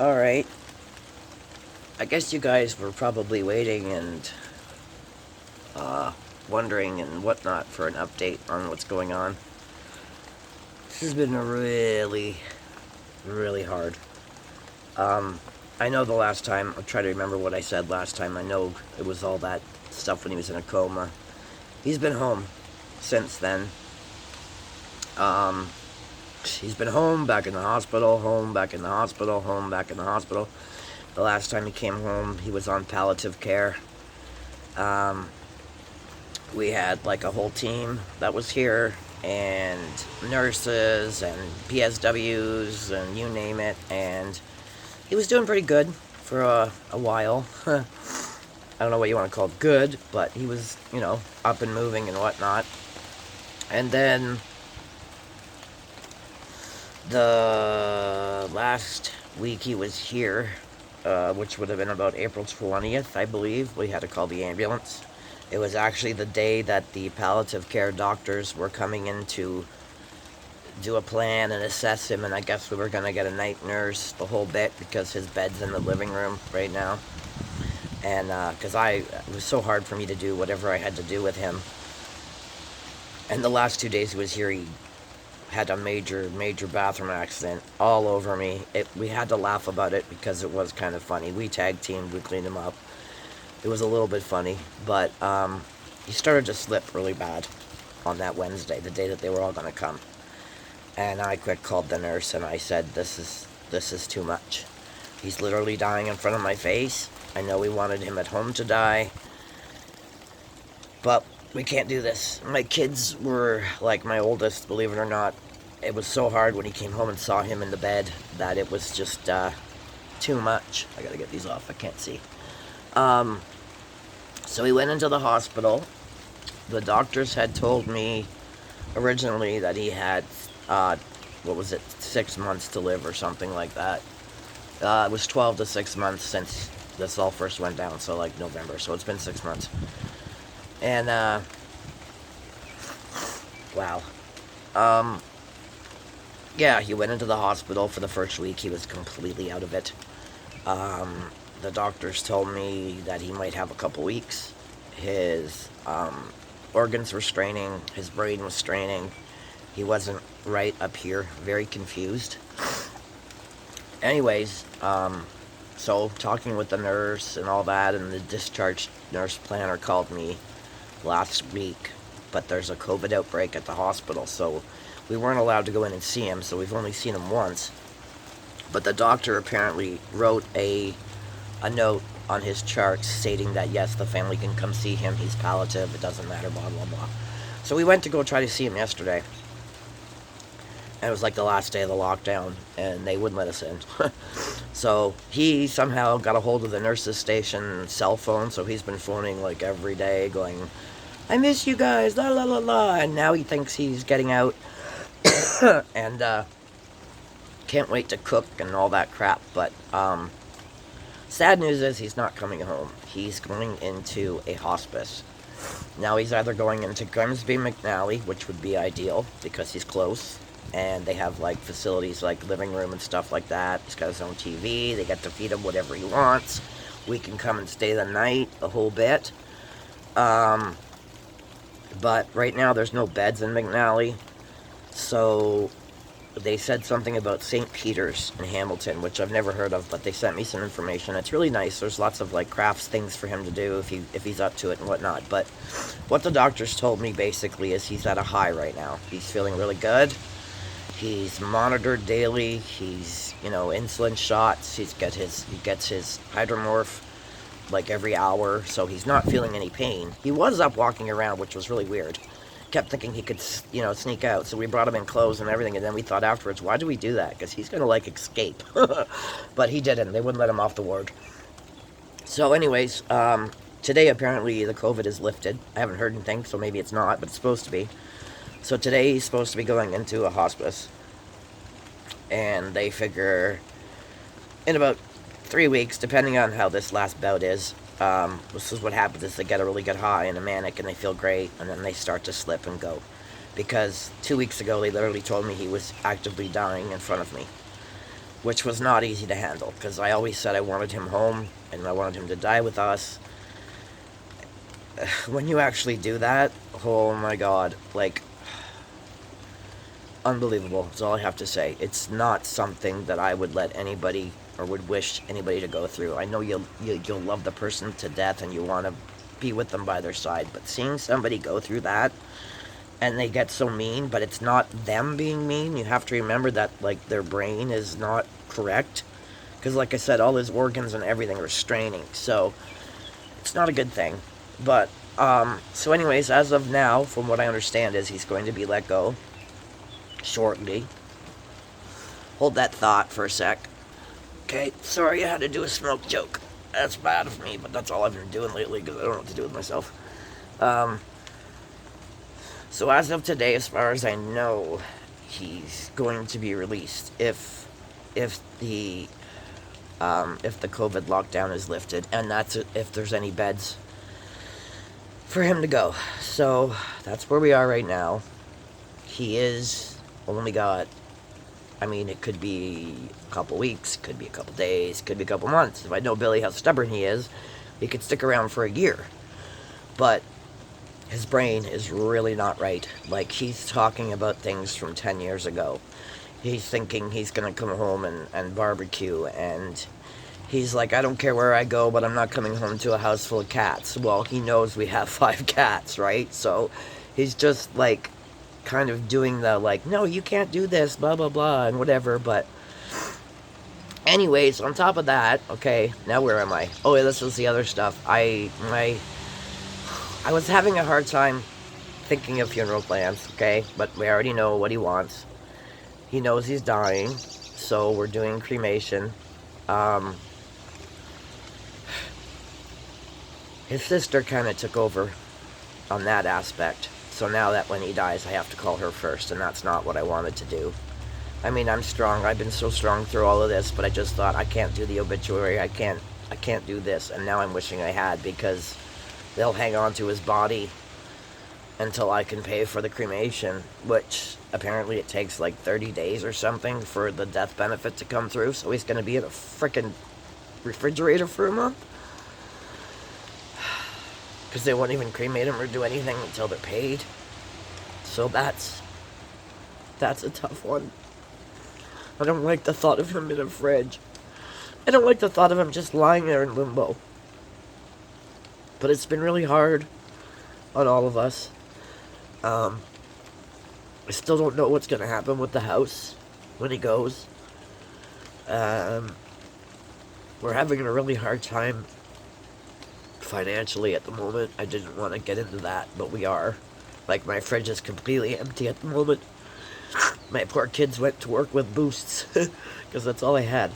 Alright, I guess you guys were probably waiting and uh, wondering and whatnot for an update on what's going on. This has been really, really hard. Um, I know the last time, I'll try to remember what I said last time. I know it was all that stuff when he was in a coma. He's been home since then. Um, he's been home, back in the hospital, home, back in the hospital, home, back in the hospital. The last time he came home, he was on palliative care. Um, we had like a whole team that was here, and nurses and PSWs and you name it, and he was doing pretty good for a while. I don't know what you want to call it good, but he was, up and moving and whatnot. And then the last week he was here, which would have been about April 20th, I believe, we had to call the ambulance. It was actually the day that the palliative care doctors were coming in to do a plan and assess him, and I guess we were going to get a night nurse the whole bit because his bed's in the living room right now. And because it was so hard for me to do whatever I had to do with him. And the last 2 days he was here, he had a major bathroom accident all over me. We had to laugh about it because it was kind of funny. We tag teamed, we cleaned him up. It was a little bit funny, but he started to slip really bad on that Wednesday, the day that they were all going to come. And I quick called the nurse and I said, this is too much. He's literally dying in front of my face. I know we wanted him at home to die, but we can't do this. My kids were, like my oldest, believe it or not, it was so hard when he came home and saw him in the bed that it was just too much. I gotta get these off, I can't see. So he went into the hospital. The doctors had told me originally that he had, 6 months to live or something like that. It was 12 to 6 months since this all first went down, so like November, so it's been 6 months. And, wow. Yeah, he went into the hospital for the first week. He was completely out of it. The doctors told me that he might have a couple weeks. His organs were straining. His brain was straining. He wasn't right up here. Very confused. Anyways, so talking with the nurse and all that, and the discharge nurse planner called me last week. But there's a COVID outbreak at the hospital, so we weren't allowed to go in and see him, so we've only seen him once. But the doctor apparently wrote a note on his charts stating that yes, the family can come see him, he's palliative, it doesn't matter, blah blah blah. So we went to go try to see him yesterday, and it was like the last day of the lockdown, and they wouldn't let us in. So he somehow got a hold of the nurse's station cell phone, so he's been phoning like every day going, I miss you guys, la la la la, and now he thinks he's getting out and can't wait to cook and all that crap. But sad news is he's not coming home. He's going into a hospice. Now he's either going into Grimsby McNally, which would be ideal because he's close, and they have like facilities like living room and stuff like that. He's got his own TV. They get to feed him whatever he wants. We can come and stay the night, the whole bit. But right now there's no beds in McNally. So they said something about St. Peter's in Hamilton, which I've never heard of, but they sent me some information. It's really nice. There's lots of like crafts things for him to do if he's up to it and whatnot. But what the doctors told me basically is he's at a high right now. He's feeling really good. He's monitored daily. He's, insulin shots. He gets his hydromorph like every hour, so he's not feeling any pain. He was up walking around, which was really weird. Kept thinking he could, sneak out, so we brought him in clothes and everything, and then we thought afterwards, why did we do that? Because he's going to, escape. But he didn't. They wouldn't let him off the ward. So anyways, today apparently the COVID is lifted. I haven't heard anything, so maybe it's not, but it's supposed to be. So today he's supposed to be going into a hospice. And they figure in about 3 weeks, depending on how this last bout is, this is what happens is they get a really good high and a manic and they feel great, and then they start to slip and go. Because 2 weeks ago they literally told me he was actively dying in front of me. which was not easy to handle because I always said I wanted him home and I wanted him to die with us. When you actually do that, oh my god, like, unbelievable. That's all I have to say. It's not something that I would let anybody or would wish anybody to go through. I know you'll love the person to death and you want to be with them by their side, but seeing somebody go through that and they get so mean, but it's not them being mean. You have to remember that, like, their brain is not correct because, like I said, all his organs and everything are straining, so it's not a good thing. But so anyways, as of now, from what I understand, is he's going to be let go shortly. Hold that thought for a sec. Okay, sorry I had to do a smoke joke. That's bad of me, but that's all I've been doing lately because I don't know what to do with myself. So as of today, as far as I know, he's going to be released if the COVID lockdown is lifted, and that's if there's any beds for him to go. So that's where we are right now. He is only got, I mean, it could be a couple weeks, could be a couple days, could be a couple months. If I know Billy how stubborn he is, he could stick around for a year. But his brain is really not right. Like, he's talking about things from 10 years ago. He's thinking he's going to come home and barbecue, and he's like, I don't care where I go, but I'm not coming home to a house full of cats. Well, he knows we have 5 cats, right? So he's just, like, kind of doing the, like, no, you can't do this, blah, blah, blah, and whatever. But anyways, on top of that, okay, now where am I? Oh, yeah, this is the other stuff. I was having a hard time thinking of funeral plans, okay? But we already know what he wants. He knows he's dying, so we're doing cremation. His sister kind of took over on that aspect. So now that when he dies, I have to call her first, and that's not what I wanted to do. I mean, I'm strong. I've been so strong through all of this, but I just thought, I can't do the obituary. I can't do this. And now I'm wishing I had, because they'll hang on to his body until I can pay for the cremation, which apparently it takes like 30 days or something for the death benefit to come through. So he's going to be in a freaking refrigerator for a month. Because they won't even cremate him or do anything until they're paid. So that's a tough one. I don't like the thought of him in a fridge. I don't like the thought of him just lying there in limbo. But it's been really hard on all of us. I still don't know what's going to happen with the house when he goes. We're having a really hard time financially at the moment. I didn't want to get into that, but we are. Like, my fridge is completely empty at the moment. My poor kids went to work with Boosts because that's all I had.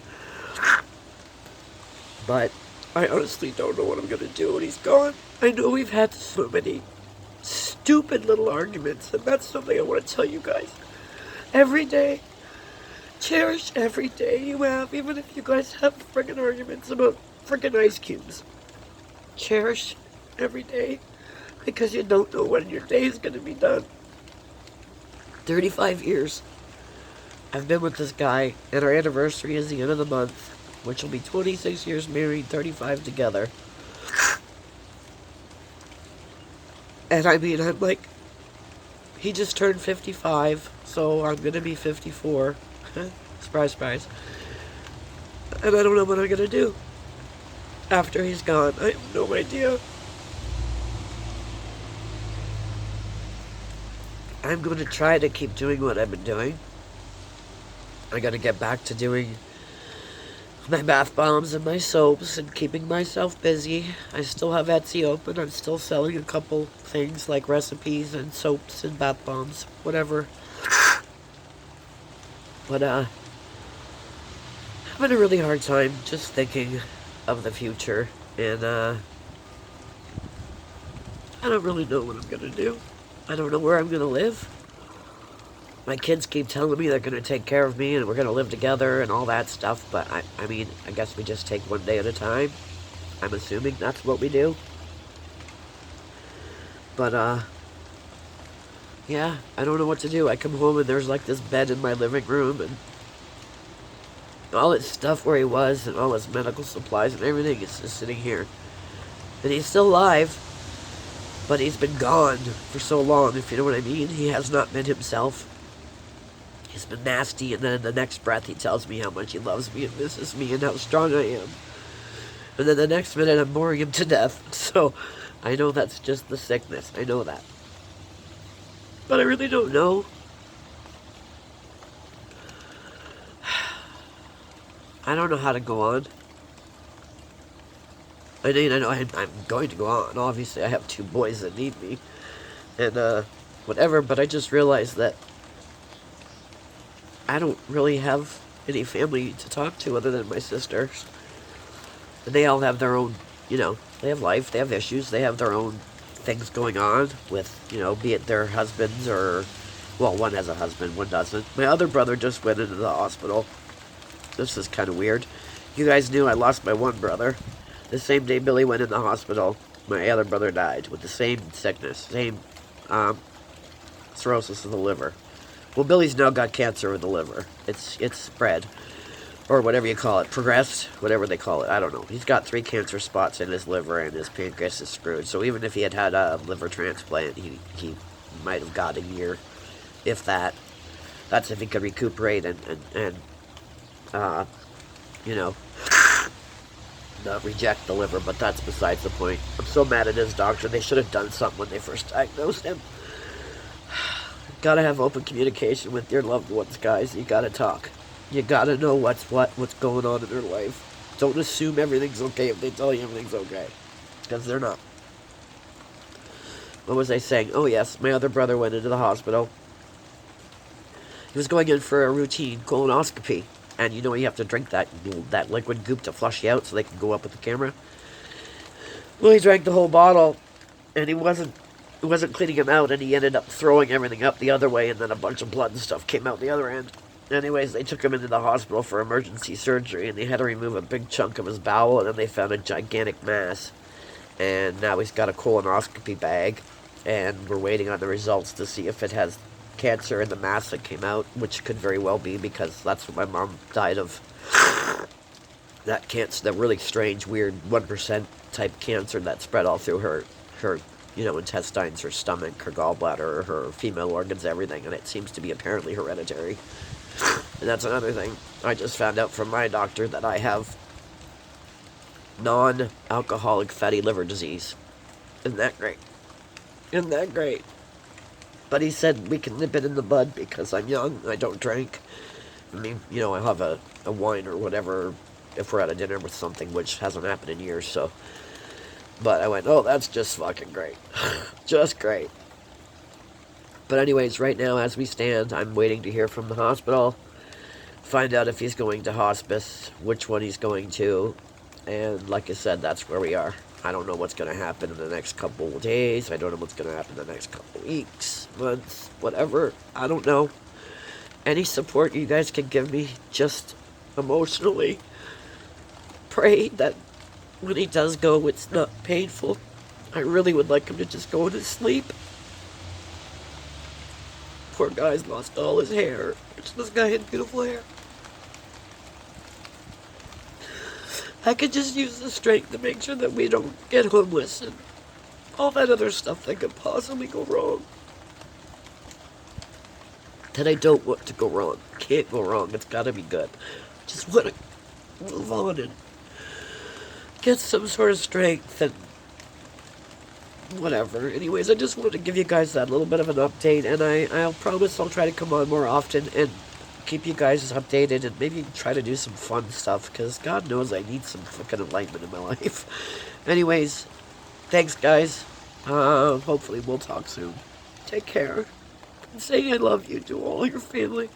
But I honestly don't know what I'm going to do when he's gone. I know we've had so many stupid little arguments, and that's something I want to tell you guys. Every day, cherish every day you have, even if you guys have friggin' arguments about friggin' ice cubes. Cherish every day, because you don't know when your day is going to be done. 35 years I've been with this guy, and our anniversary is the end of the month, which will be 26 years married, 35 together. And I mean, I'm like, he just turned 55, so I'm going to be 54. Surprise, surprise. And I don't know what I'm going to do after he's gone. I have no idea. I'm going to try to keep doing what I've been doing. I got to get back to doing my bath bombs and my soaps and keeping myself busy. I still have Etsy open. I'm still selling a couple things like recipes and soaps and bath bombs, whatever. But having a really hard time just thinking of the future, and I don't really know what I'm gonna do. I don't know where I'm gonna live. My kids keep telling me they're gonna take care of me and we're gonna live together and all that stuff, but I mean, I guess we just take one day at a time. I'm assuming that's what we do. But yeah, I don't know what to do. I come home and there's like this bed in my living room, and All his stuff where he was and all his medical supplies and everything is just sitting here. And he's still alive, but he's been gone for so long, if you know what I mean. He has not been himself. He's been nasty, and then in the next breath he tells me how much he loves me and misses me and how strong I am. And then the next minute I'm boring him to death. So I know that's just the sickness. I know that. But I really don't know. I don't know how to go on. I mean, I know I'm going to go on. Obviously, I have two boys that need me. And, whatever, but I just realized that I don't really have any family to talk to other than my sisters. And they all have their own, they have life, they have issues, they have their own things going on with, be it their husbands or, well, one has a husband, one doesn't. My other brother just went into the hospital. This is kind of weird. You guys knew I lost my one brother. The same day Billy went in the hospital, my other brother died with the same sickness, same cirrhosis of the liver. Well, Billy's now got cancer of the liver. It's spread, or whatever you call it, progressed, whatever they call it. I don't know. He's got 3 cancer spots in his liver, and his pancreas is screwed. So even if he had had a liver transplant, he might have got a year, if that. That's if he could recuperate and you know, not reject the liver, but that's besides the point. I'm so mad at his doctor. They should have done something when they first diagnosed him. Gotta have open communication with your loved ones, guys. You gotta talk. You gotta know what's going on in their life. Don't assume everything's okay if they tell you everything's okay, because they're not. What was I saying? Oh yes, my other brother went into the hospital. He was going in for a routine colonoscopy, and you have to drink that liquid goop to flush you out so they can go up with the camera. Well, he drank the whole bottle, and he wasn't cleaning him out, and he ended up throwing everything up the other way, and then a bunch of blood and stuff came out the other end. Anyways, they took him into the hospital for emergency surgery, and they had to remove a big chunk of his bowel, and then they found a gigantic mass. And now he's got a colonoscopy bag, and we're waiting on the results to see if it has cancer in the mass that came out, which could very well be, because that's what my mom died of. That cancer, that really strange, weird 1% type cancer that spread all through her intestines, her stomach, her gallbladder, her female organs, everything, and it seems to be apparently hereditary. And that's another thing. I just found out from my doctor that I have non-alcoholic fatty liver disease. Isn't that great? Isn't that great? But he said we can nip it in the bud because I'm young, I don't drink. I mean, I'll have a wine or whatever if we're at a dinner with something, which hasn't happened in years, so. But I went, oh, that's just fucking great. Just great. But anyways, right now, as we stand, I'm waiting to hear from the hospital. Find out if he's going to hospice, which one he's going to. And like I said, that's where we are. I don't know what's going to happen in the next couple of days. I don't know what's going to happen in the next couple of weeks, months, whatever. I don't know. Any support you guys can give me, just emotionally. Pray that when he does go, it's not painful. I really would like him to just go to sleep. Poor guy's lost all his hair. This guy had beautiful hair. I could just use the strength to make sure that we don't get homeless and all that other stuff that could possibly go wrong. That I don't want to go wrong. Can't go wrong. It's gotta be good. Just want to move on and get some sort of strength and whatever. Anyways, I just wanted to give you guys that little bit of an update, and I'll promise I'll try to come on more often and keep you guys updated and maybe try to do some fun stuff, because God knows I need some fucking enlightenment in my life. Anyways, thanks guys. Hopefully we'll talk soon. Take care. And say I love you to all your family.